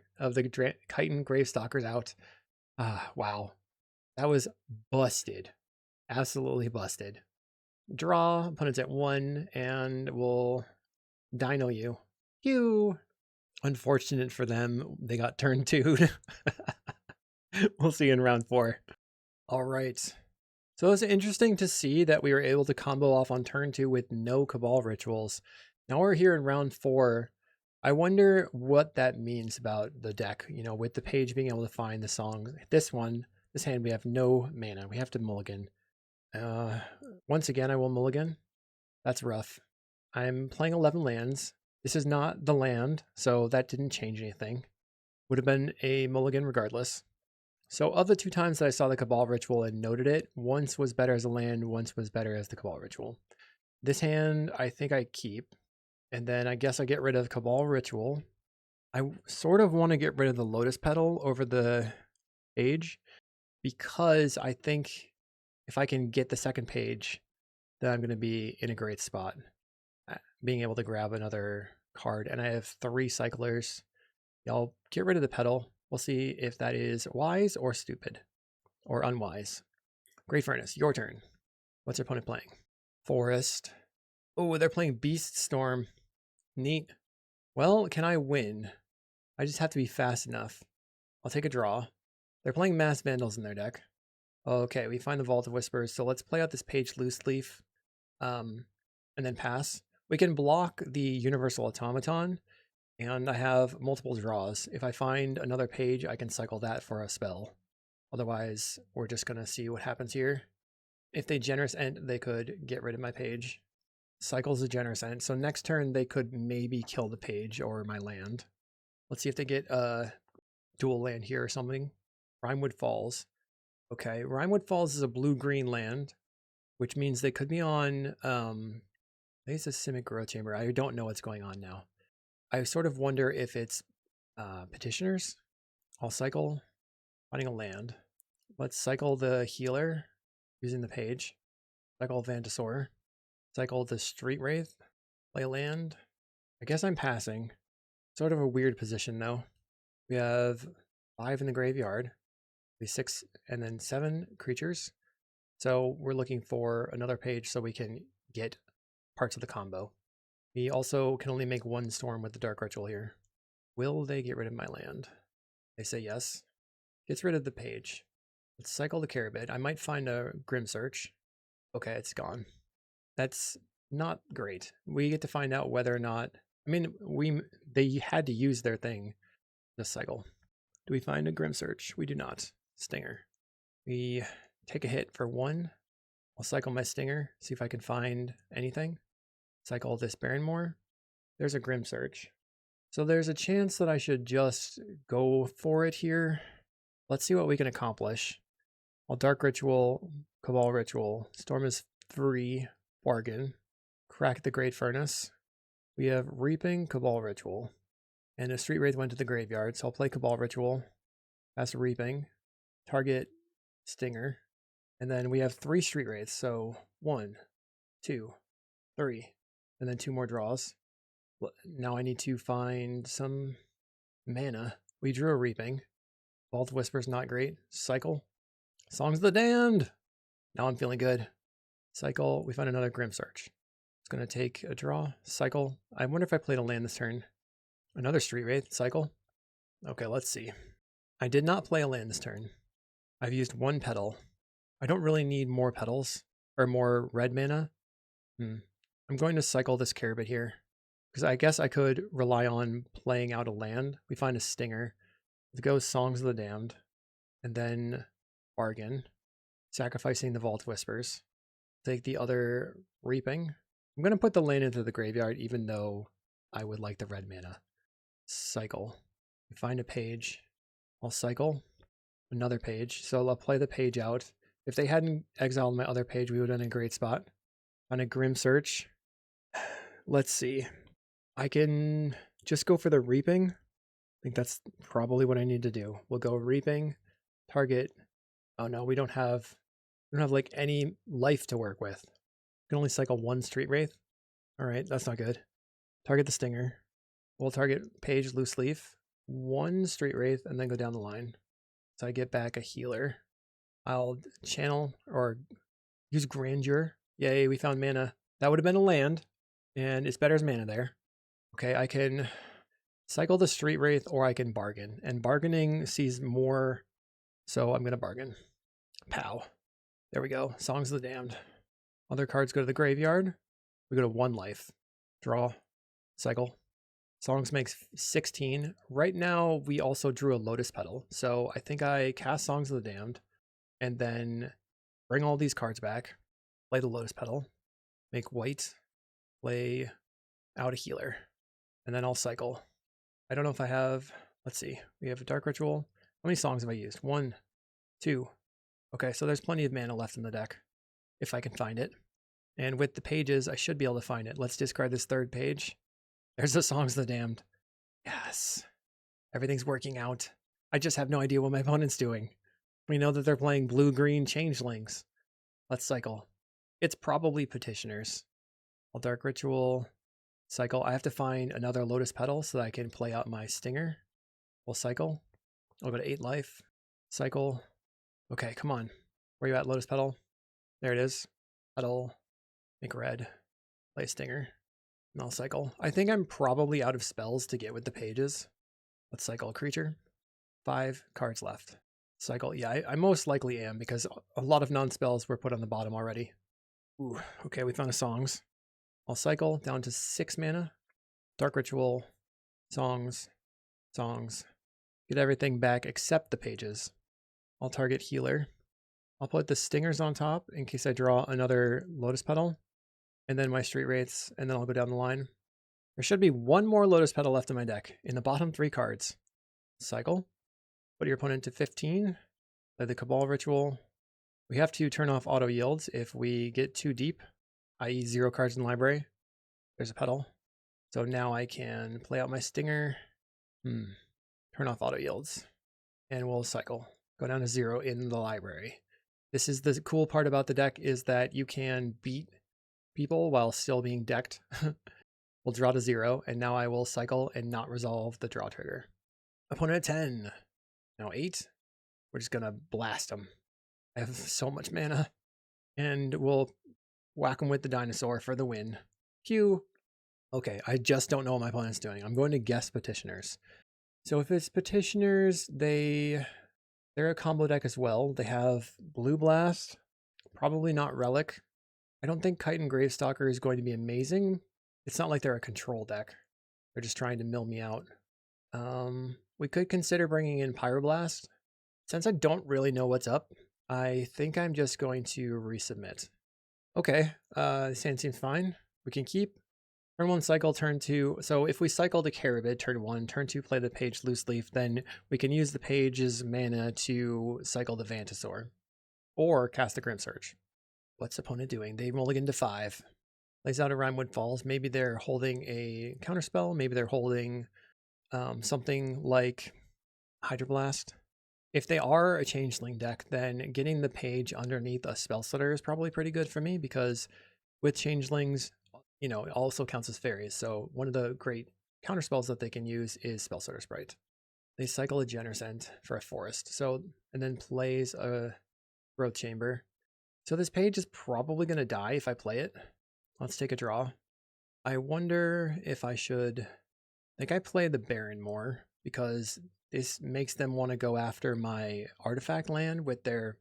Chitin Gravestalkers out. Wow, that was busted. Absolutely busted. Draw. Opponent's at 1, and we'll Dino you. Phew. Unfortunate for them, they got turn 2'd. We'll see in round 4. All right. So it's interesting to see that we were able to combo off on turn 2 with no Cabal Rituals. Now we're here in round 4. I wonder what that means about the deck, you know, with the Page being able to find the songs. This hand, we have no mana. We have to mulligan. Once again, I will mulligan. That's rough. I'm playing 11 lands. This is not the land, so that didn't change anything. Would have been a mulligan regardless. So of the 2 times that I saw the Cabal Ritual and noted it, once was better as a land, once was better as the Cabal Ritual. This hand, I think I keep. And then I guess I get rid of Cabal Ritual. I sort of want to get rid of the Lotus Petal over the page because I think if I can get the second page, then I'm going to be in a great spot. Being able to grab another card. And I have 3 cyclers. I'll get rid of the petal. We'll see if that is wise or stupid or unwise. Great Furnace, your turn. What's your opponent playing? Forest. Oh, they're playing Beast Storm. Neat. Well, can I win? I just have to be fast enough. I'll take a draw. They're playing Mass Vandals in their deck. Okay, we find the Vault of Whispers. So let's play out this page Loose Leaf. And then pass. We can block the Universal Automaton. And I have multiple draws. If I find another page, I can cycle that for a spell. Otherwise, we're just going to see what happens here. If they Generous End, they could get rid of my page. Cycles a Generous End. So next turn, they could maybe kill the page or my land. Let's see if they get a dual land here or something. Rimewood Falls. Okay, Rimewood Falls is a blue-green land, which means they could be on, I think it's a Simic Growth Chamber. I don't know what's going on now. I sort of wonder if it's Petitioners. I'll cycle, finding a land. Let's cycle the Healer using the page. Cycle Vantasaur. Cycle the Street Wraith. Play a land. I guess I'm passing. Sort of a weird position though. We have 5 in the graveyard. We 6 and then 7 creatures. So we're looking for another page so we can get parts of the combo. We also can only make 1 storm with the Dark Ritual here. Will they get rid of my land? They say yes. Gets rid of the page. Let's cycle the Carabid. I might find a Grim Search. Okay, it's gone. That's not great. We get to find out whether or not... I mean, they had to use their thing this cycle. Do we find a Grim Search? We do not. Stinger. We take a hit for 1. I'll cycle my Stinger, see if I can find anything. Cycle this Barrenmoor. There's a Grim Search. So there's a chance that I should just go for it here. Let's see what we can accomplish. I'll Dark Ritual, Cabal Ritual. Storm is 3. Bargain. Crack the Great Furnace. We have Reaping, Cabal Ritual. And a Street Wraith went to the graveyard, so I'll play Cabal Ritual. That's Reaping. Target Stinger. And then we have 3 Street Wraiths, so 1, 2, 3. And then 2 more draws. Now I need to find some mana. We drew a Reaping. Vault of Whispers, not great. Cycle. Songs of the Damned! Now I'm feeling good. Cycle. We found another Grim Search. It's going to take a draw. Cycle. I wonder if I played a land this turn. Another Street Wraith. Cycle. Okay, let's see. I did not play a land this turn. I've used 1 petal. I don't really need more petals. Or more red mana. I'm going to cycle this Carabid here. Because I guess I could rely on playing out a land. We find a Stinger. Let's go Songs of the Damned. And then Bargain. Sacrificing the Vault Whispers. Take the other Reaping. I'm going to put the land into the graveyard even though I would like the red mana. Cycle. We find a page. I'll cycle another page. So I'll play the page out. If they hadn't exiled my other page, we would have been in a great spot. On a Grim Search. Let's see. I can just go for the Reaping. I think that's probably what I need to do. We'll go Reaping. Target. Oh no, we don't have like any life to work with. We can only cycle 1 Street Wraith. Alright, that's not good. Target the Stinger. We'll target page Loose Leaf. 1 Street Wraith and then go down the line. So I get back a healer. I'll channel or use Grandeur. Yay, we found mana. That would have been a land. And it's better as mana there. Okay, I can cycle the Street Wraith or I can bargain. And bargaining sees more, so I'm going to bargain. Pow. There we go. Songs of the Damned. Other cards go to the graveyard. We go to 1 life. Draw. Cycle. Songs makes 16. Right now, we also drew a Lotus Petal. So I think I cast Songs of the Damned. And then bring all these cards back. Play the Lotus Petal. Make white. Play out a healer. And then I'll cycle. I don't know if I have... Let's see. We have a Dark Ritual. How many songs have I used? 1, 2. Okay, so there's plenty of mana left in the deck. If I can find it. And with the pages, I should be able to find it. Let's discard this 3rd page. There's the Songs of the Damned. Yes. Everything's working out. I just have no idea what my opponent's doing. We know that they're playing blue-green changelings. Let's cycle. It's probably Petitioners. I'll Dark Ritual, cycle. I have to find another Lotus Petal so that I can play out my Stinger. We'll cycle. I'll go to 8 life. Cycle. Okay, come on. Where you at, Lotus Petal? There it is. Petal. Make red. Play Stinger. And I'll cycle. I think I'm probably out of spells to get with the pages. Let's cycle a creature. 5 cards left. Cycle. Yeah, I most likely am because a lot of non-spells were put on the bottom already. Ooh, okay, we found a Songs. I'll cycle down to 6 mana. Dark Ritual. Songs. Get everything back except the pages. I'll target Healer. I'll put the Stingers on top in case I draw another Lotus Petal. And then my Street Wraiths, and then I'll go down the line. There should be one more Lotus Petal left in my deck, in the bottom 3 cards. Cycle. Put your opponent to 15. Play the Cabal Ritual. We have to turn off auto yields if we get too deep, i.e. 0 cards in the library. There's a Petal. So now I can play out my Stinger. Turn off auto yields. And we'll cycle. Go down to 0 in the library. This is the cool part about the deck is that you can beat people while still being decked. We'll draw to 0, and now I will cycle and not resolve the draw trigger. Opponent at 10. Now 8. We're just going to blast them. I have so much mana. And we'll whack them with the dinosaur for the win. Q. Okay, I just don't know what my opponent's doing. I'm going to guess Petitioners. So if it's Petitioners, they're a combo deck as well. They have Blue Blast, probably not Relic. I don't think Kite and Gravestalker is going to be amazing. It's not like they're a control deck. They're just trying to mill me out. We could consider bringing in Pyroblast. Since I don't really know what's up, I think I'm just going to resubmit. Okay, this hand seems fine. We can keep. Turn 1 cycle, turn 2. So if we cycle the Carabid, turn 1, turn 2 play the Page Loose Leaf, then we can use the Page's mana to cycle the Vantasaur. Or cast the Grim Surge. What's the opponent doing? They mulligan to 5. Lays out a Rimewood Falls. Maybe they're holding a counterspell. Maybe they're holding something like Hydroblast. If they are a Changeling deck, then getting the Page underneath a Spellstutter is probably pretty good for me because with Changelings, you know, it also counts as fairies. So one of the great counterspells that they can use is Spellstutter Sprite. They cycle a Genersent for a forest. So, and then plays a Growth Chamber. So this Page is probably going to die if I play it. Let's take a draw. I wonder if I should... I think I play the Baron more because this makes them want to go after my artifact land with their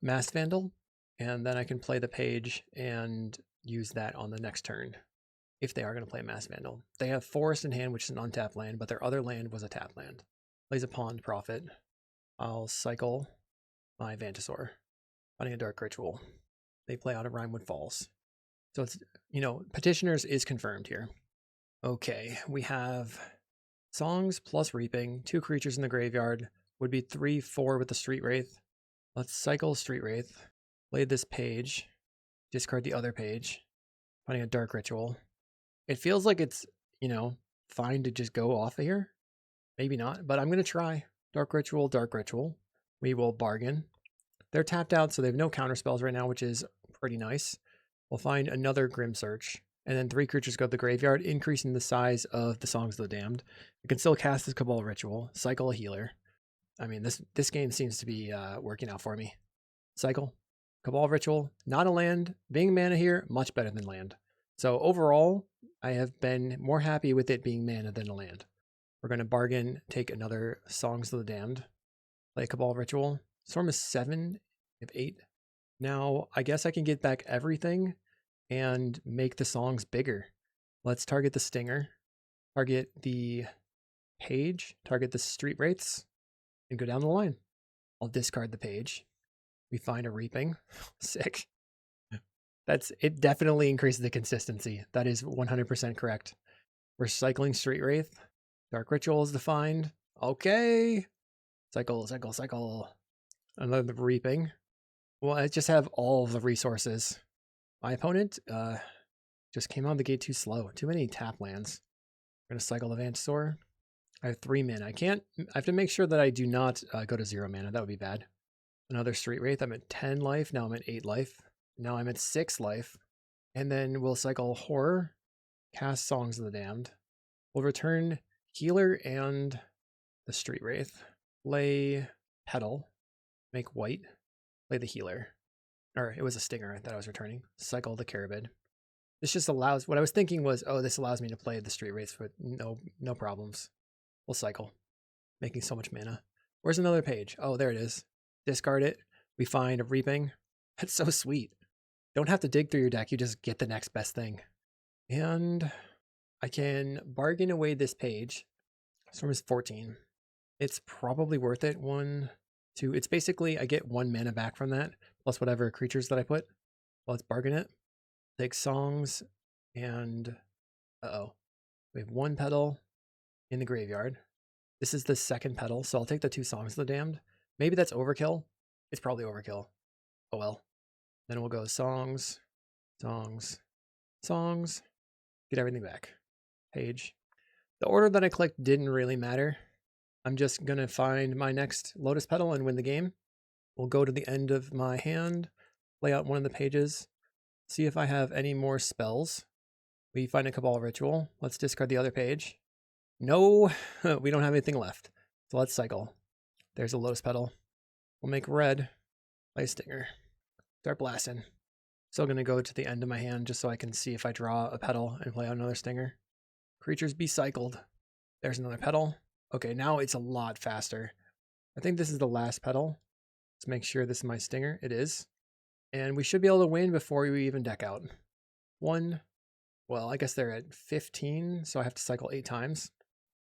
Mass Vandal. And then I can play the Page and use that on the next turn if they are going to play Mass Vandal. They have Forest in hand, which is an untapped land, but their other land was a tapped land. Plays a Pond Prophet. I'll cycle my Vantasaur. Finding a Dark Ritual. They play out of Rimewood Falls. So it's, you know, Petitioners is confirmed here. Okay, we have Songs plus Reaping, 2 creatures in the graveyard, would be 3/4 with the Street Wraith. Let's cycle Street Wraith. Play this Page. Discard the other Page. Finding a Dark Ritual. It feels like it's, you know, fine to just go off of here. Maybe not, but I'm going to try. Dark Ritual, Dark Ritual. We will bargain. They're tapped out, so they have no counter spells right now, which is pretty nice. We'll find another Grim Search. And then 3 creatures go to the graveyard, increasing the size of the Songs of the Damned. You can still cast this Cabal Ritual. Cycle a Healer. I mean, this game seems to be working out for me. Cycle. Cabal Ritual. Not a land. Being mana here, much better than land. So overall, I have been more happy with it being mana than a land. We're going to bargain, take another Songs of the Damned. Play Cabal Ritual. Storm is 7. I have 8. Now, I guess I can get back everything and make the songs bigger. Let's target the Stinger, target the Page, target the Street Wraiths, and go down the line. I'll discard the Page. We find a Reaping. Sick. It definitely increases the consistency. That is 100% correct. We're cycling Street Wraith. Dark Ritual is defined. Okay. Cycle, cycle, cycle. Another Reaping. Well, I just have all the resources. My opponent just came out of the gate too slow. Too many tap lands. We're going to cycle the Vantasaur. I have 3 mana. I have to make sure that I do not go to 0 mana. That would be bad. Another Street Wraith. I'm at 10 life. Now I'm at 8 life. Now I'm at 6 life. And then we'll cycle Horror, cast Songs of the Damned. We'll return Healer and the Street Wraith. Play Petal. Make white. Play the Healer. Or it was a Stinger that I was returning. Cycle the Carabid. This just allows, what I was thinking was, oh, this allows me to play the Street Wraith with no problems. We'll cycle. Making so much mana. Where's another page? Oh, there it is. Discard it. We find a Reaping. That's so sweet. Don't have to dig through your deck. You just get the next best thing. And I can bargain away this page. Storm is 14. It's probably worth it. 1, 2. It's basically, I get 1 mana back from that, plus whatever creatures that I put. Well, let's bargain it. Take Songs, and we have 1 Petal in the graveyard. This is the 2nd Petal, so I'll take the 2 Songs of the Damned. Maybe that's overkill. It's probably overkill. Oh well. Then we'll go Songs, Songs, Songs. Get everything back. Page. The order that I clicked didn't really matter. I'm just gonna find my next Lotus Petal and win the game. We'll go to the end of my hand, lay out one of the pages, see if I have any more spells. We find a Cabal Ritual. Let's discard the other page. No, we don't have anything left. So let's cycle. There's a Lotus Petal. We'll make red. Play Stinger. Start blasting. Still going to go to the end of my hand just so I can see if I draw a Petal and play out another Stinger. Creatures be cycled. There's another Petal. Okay, now it's a lot faster. I think this is the last Petal. Let's make sure this is my Stinger. It is. And we should be able to win before we even deck out. 1. Well, I guess they're at 15, so I have to cycle 8 times.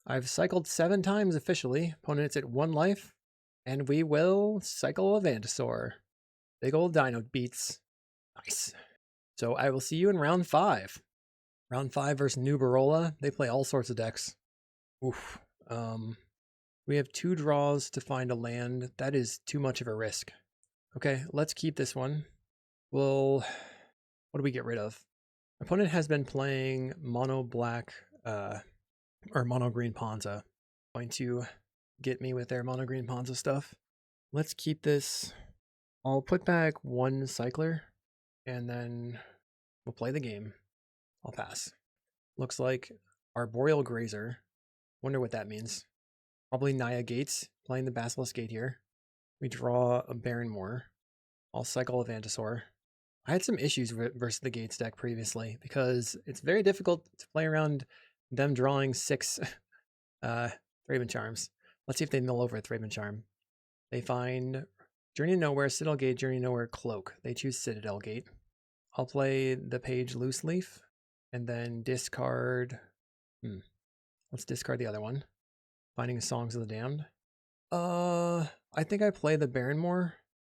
I've cycled 7 times officially. Opponent's at 1 life. And we will cycle a Vantasaur. Big old dino beats. Nice. So I will see you in round 5. Round 5 versus New Barola. They play all sorts of decks. Oof. We have 2 draws to find a land. That is too much of a risk. Okay, let's keep this one. Well, what do we get rid of? Opponent has been playing mono black or mono green Ponza. Going to get me with their mono green Ponza stuff. Let's keep this. I'll put back 1 cycler and then we'll play the game. I'll pass. Looks like Arboreal Grazer. Wonder what that means. Probably Naya Gates, playing the Basilisk Gate here. We draw a Barrenmoor. I'll cycle a Vantasaur. I had some issues versus the Gates deck previously because it's very difficult to play around them drawing 6 Thraben Charms. Let's see if they mill over a Thraben Charm. They find Journey Nowhere, Citadel Gate, Journey Nowhere, Cloak. They choose Citadel Gate. I'll play the page Loose Leaf and then discard. Let's discard the other one. Finding Songs of the Damned. I think I play the Barrenmoor.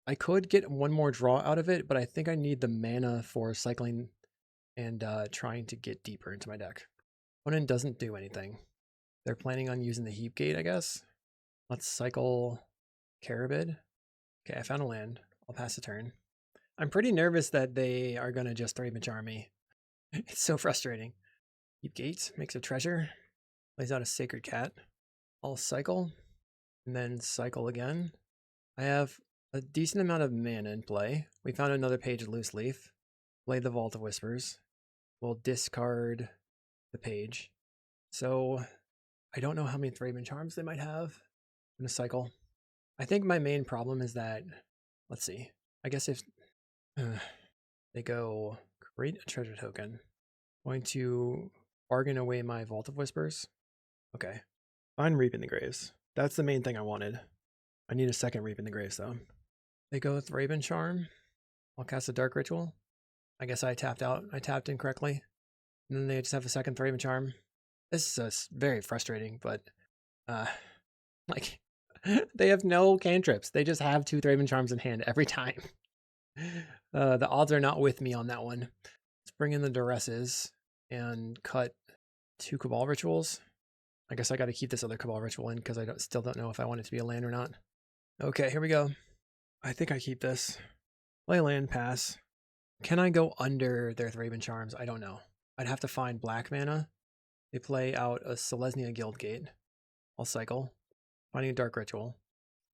I could get 1 more draw out of it, but I think I need the mana for cycling and trying to get deeper into my deck. Opponent doesn't do anything. They're planning on using the Heap Gate, I guess. Let's cycle Carabid. Okay, I found a land. I'll pass a turn. I'm pretty nervous that they are going to just Thraben Charm me. It's so frustrating. Heap Gate makes a treasure. Lays out a Sacred Cat. I'll cycle. And then cycle again. I have a decent amount of mana in play. We found another page of Loose Leaf. Play the Vault of Whispers. We'll discard the page. So I don't know how many Thraben Charms they might have. I'm going to cycle. I think my main problem is that, let's see. I guess if they go create a treasure token, I'm going to bargain away my Vault of Whispers. Okay. Find Reap in the Graves. That's the main thing I wanted. I need a second Reap in the Graves though. They go with Thraben Charm. I'll cast a Dark Ritual. I guess I tapped out. I tapped incorrectly. And then they just have a second Thraben Charm. This is very frustrating, but like they have no cantrips. They just have 2 Thraben Charms in hand every time. The odds are not with me on that one. Let's bring in the Duresses and cut 2 Cabal Rituals. I guess I got to keep this other Cabal Ritual in because I still don't know if I want it to be a land or not. Okay, here we go. I think I keep this. Play land, pass. Can I go under their Thraben Charms? I don't know. I'd have to find black mana. They play out a Selesnya Guildgate. I'll cycle. Finding a Dark Ritual.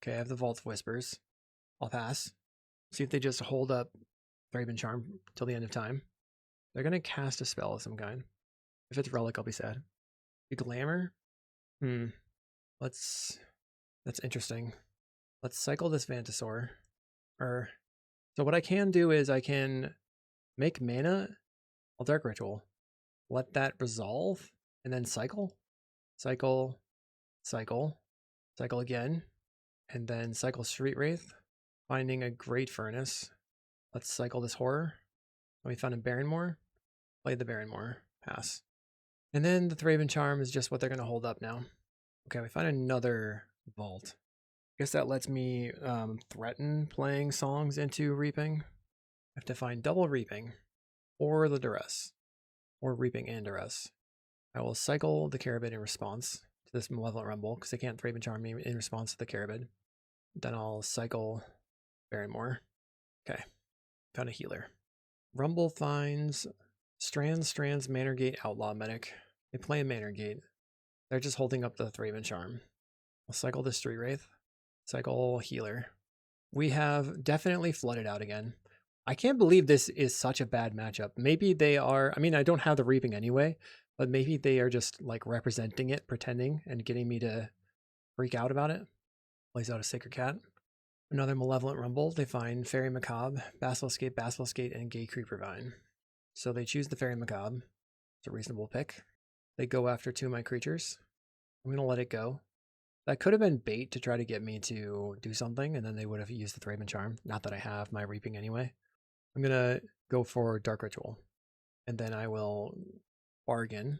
Okay, I have the Vault of Whispers. I'll pass. See if they just hold up Thraben Charm till the end of time. They're going to cast a spell of some kind. If it's Relic, I'll be sad. The Glamour? That's interesting. Let's cycle this Vantasaur. So what I can do is I can make mana. I'll Dark Ritual. Let that resolve, and then cycle. Cycle. Cycle. Cycle again. And then cycle Street Wraith. Finding a Great Furnace. Let's cycle this Horror. We found a Barrenmoor. Play the Barrenmoor. Pass. And then the Thraben Charm is just what they're going to hold up now. Okay, we find another Vault. I guess that lets me threaten playing songs into Reaping. I have to find double Reaping, or the Duress, or Reaping and Duress. I will cycle the Carabid in response to this Malevolent Rumble, because they can't Thraben Charm me in response to the Carabid. Then I'll cycle Barrenmoor. Okay, found a healer. Rumble finds Strands, Manor Gate, Outlaw Medic. They play a Manor Gate. They're just holding up the Thraben Charm. I'll cycle the Street Wraith. Cycle healer. We have definitely flooded out again. I can't believe this is such a bad matchup. Maybe they are, I mean, I don't have the Reaping anyway, but maybe they are just like representing it, pretending, and getting me to freak out about it. Plays out a Sacred Cat. Another Malevolent Rumble. They find Fairy Macabre, Basilisk, and Gay Creeper Vine. So they choose the Fairy Macabre. It's a reasonable pick. They go after 2 of my creatures. I'm going to let it go. That could have been bait to try to get me to do something, and then they would have used the Thraben Charm. Not that I have my Reaping anyway. I'm going to go for Dark Ritual. And then I will bargain,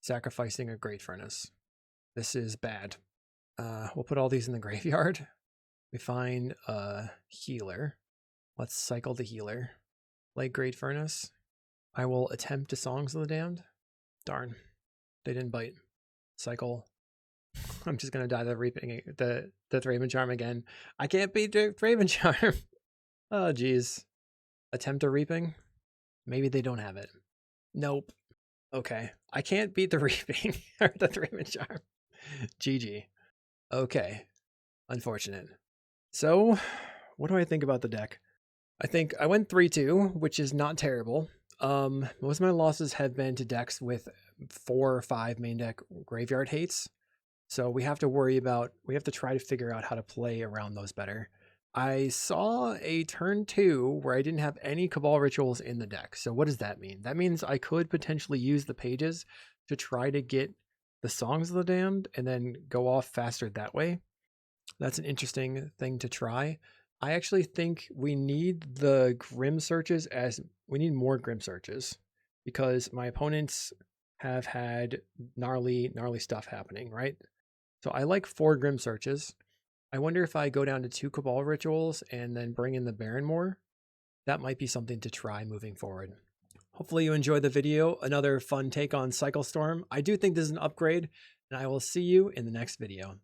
sacrificing a Great Furnace. This is bad. We'll put all these in the graveyard. We find a healer. Let's cycle the healer. Play Great Furnace. I will attempt to Songs of the Damned. Darn. They didn't bite. Cycle. I'm just gonna die the Reaping, the Thraben Charm again. I can't beat the Thraben Charm. Oh geez. Attempt a Reaping. Maybe they don't have it. Nope. Okay. I can't beat the Reaping or the Thraben Charm. GG. Okay. Unfortunate. So, what do I think about the deck? I think I went 3-2, which is not terrible. Most of my losses have been to decks with 4 or 5 main deck graveyard hates. So we have to try to figure out how to play around those better. I saw a turn 2 where I didn't have any Cabal Rituals in the deck. So what does that mean? That means I could potentially use the pages to try to get the Songs of the Damned and then go off faster that way. That's an interesting thing to try. I actually think we need the Grim Searches we need more Grim Searches because my opponents have had gnarly stuff happening, right? So I like 4 Grim Searches. I wonder if I go down to 2 Cabal Rituals and then bring in the Barrenmoor. That might be something to try moving forward. Hopefully you enjoyed the video. Another fun take on Cycle Storm. I do think this is an upgrade, and I will see you in the next video.